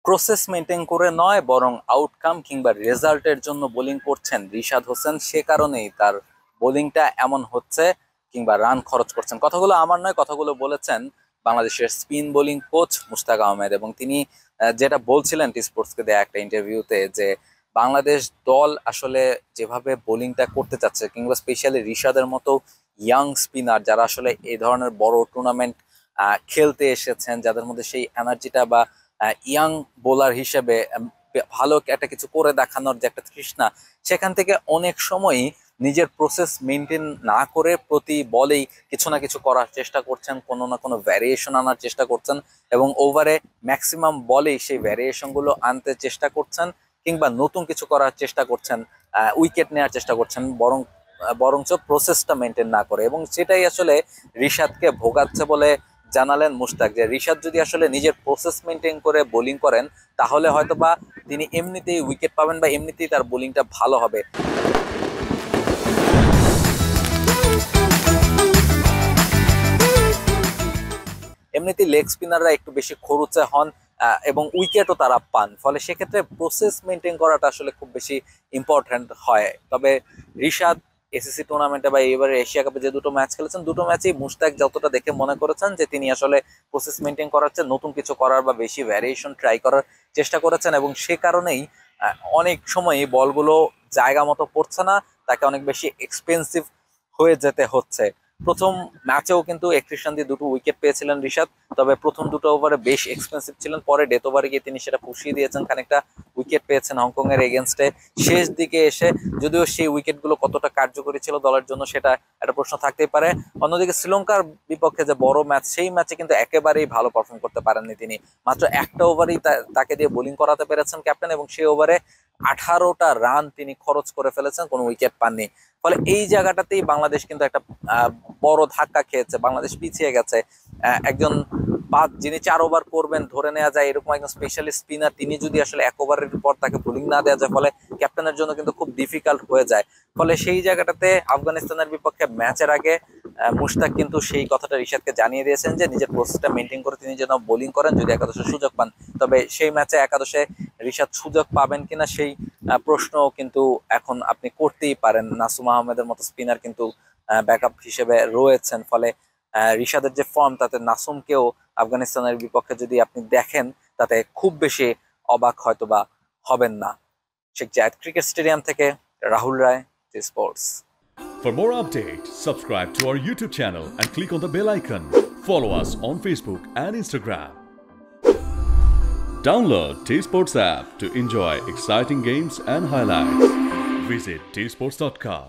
Process maintain করে নয় বরং আউটকাম কিংবা রেজাল্টের জন্য বোলিং করছেন রিশাদ হোসেন, সে কারণেই তার বোলিংটা এমন হচ্ছে কিংবা রান খরচ করছেন। কথাগুলো আমার নয়, কথাগুলো বলেছেন বাংলাদেশের spin bowling coach Mushtaq Ahmed. এবং তিনি যেটা বলছিলেন টি স্পোর্টসকে দেয়া একটা ইন্টারভিউতে, যে বাংলাদেশ দল আসলে যেভাবে বোলিংটা করতে চাচ্ছে কিংবা স্পেশালি রিশাদের মতো ইয়াং স্পিনার যারা আসলে এই ধরনের বড় টুর্নামেন্ট খেলতে এসেছেন, যাদের মধ্যে সেই এনার্জিটা বা ইয়াং বোলার হিসেবে ভালো একটা কিছু করে দেখানোর যে একটা তৃষ্ণা, সেখান থেকে অনেক সময়ই নিজের প্রসেস মেনটেন না করে প্রতি বলেই কিছু না কিছু করার চেষ্টা করছেন, কোনো না কোনো ভ্যারিয়েশন আনার চেষ্টা করছেন এবং ওভারে ম্যাক্সিমাম বলেই সেই ভ্যারিয়েশন গুলো আনতে চেষ্টা করছেন কিংবা নতুন কিছু করার চেষ্টা করছেন, উইকেট নেওয়ার চেষ্টা করছেন, বরঞ্চ প্রসেসটা মেনটেন না করে। এবং সেটাই আসলে রিশাদকে ভোগাচ্ছে বলে জানালেন মুশতাক, যে রিশাদ যদি আসলে নিজের প্রসেস মেনটেন করে বোলিং করেন তাহলে হয়তো বা তিনি এমনিতেই উইকেট পাবেন বা এমনিতেই তার বোলিংটা ভালো হবে। এমনিতেই লেগ স্পিনাররা একটু বেশি খরুচে হন এবং উইকেটও তারা পান, ফলে সেক্ষেত্রে প্রসেস মেনটেন করাটা আসলে খুব বেশি ইম্পর্ট্যান্ট হয়। তবে রিশাদ এসিসি টুর্নামেন্টে বা এবারে এশিয়া কাপে যে দুটো ম্যাচ খেলেছেন, দুটো ম্যাচেই মুশতাক যতটা দেখে মনে করেছেন যে তিনি আসলে প্রসেস মেনটেন করার চেয়ে নতুন কিছু করার বা বেশি ভ্যারিয়েশন ট্রাই করার চেষ্টা করেছেন এবং সে কারণেই অনেক সময় বলগুলো জায়গা মতো পড়ছে না, তাকে অনেক বেশি এক্সপেন্সিভ হয়ে যেতে হচ্ছে। প্রথম ম্যাচেও কিন্তু 31 রান দিয়ে দুটো উইকেট পেয়েছিলেন রিশাদ, তবে প্রথম দুটো ওভারে বেশ এক্সপেন্সিভ ছিলেন, পরে ডেথ ওভারে গিয়ে তিনি সেটা পুষিয়ে দিয়েছেন, খানিকটা উইকেট পেয়েছেন হংকং এর এগেনস্টে। শেষ দিকে এসে যদিও সেই উইকেটগুলো কতটা কার্যকরী ছিল দলের জন্য সেটা একটা প্রশ্ন থাকতেই পারে। অন্যদিকে শ্রীলঙ্কার বিপক্ষে যে বড় ম্যাচ, সেই ম্যাচে কিন্তু একেবারেই ভালো পারফর্ম করতে পারেননি তিনি। মাত্র একটা ওভারেই তাকে দিয়ে বোলিং করাতে পেরেছেন ক্যাপ্টেন এবং সেই ওভারে 18টা রান তিনি খরচ করে ফেলেছেন, কোনো উইকেট পাননি। ফলে এই জায়গাটাতেই বাংলাদেশ কিন্তু একটা বড় ধাক্কা খেয়েছে, বাংলাদেশ পিছিয়ে গেছে। একজন যিনি 4 ওভার করবেন ধরে নেওয়া যায় এরকম একজন স্পেশালিস্ট স্পিনার, তিনি যদি আসলে 1 ওভারের পর তাকে বোলিং না দেওয়া যায়, ফলে ক্যাপ্টেনের জন্য কিন্তু খুব ডিফিকাল্ট হয়ে যায়। ফলে সেই জায়গাটাতে আফগানিস্তানের বিপক্ষে ম্যাচের আগে মুশতাক কিন্তু সেই কথাটা রিশাদকে জানিয়ে দিয়েছেন যে নিজের প্রসেসটা মেনটেন করে তিনি যেন বোলিং করেন যদি একাদশে সুযোগ পান। তবে সেই ম্যাচে একাদশে রিশাদ সুযোগ পাবেন কিনা সেই প্রশ্নও কিন্তু এখন আপনি করতেই পারেন। নাসুম আহমেদের মতো স্পিনার কিন্তু ব্যাকআপ হিসেবে রয়েছেন, ফলে রিশাদের যে ফর্ম তাতে নাসুমকেও আফগানিস্তানের বিপক্ষে যদি আপনি দেখেন তাতে খুব বেশি অবাক হয়তোবা হবেন না। শেখ জায়েদ ক্রিকেট স্টেডিয়াম থেকে রাহুল রায়, T Sports. For more updates, subscribe to our YouTube channel and click on the bell icon. Follow us on Facebook and Instagram. Download T Sports app to enjoy exciting games and highlights. Visit tsports.com.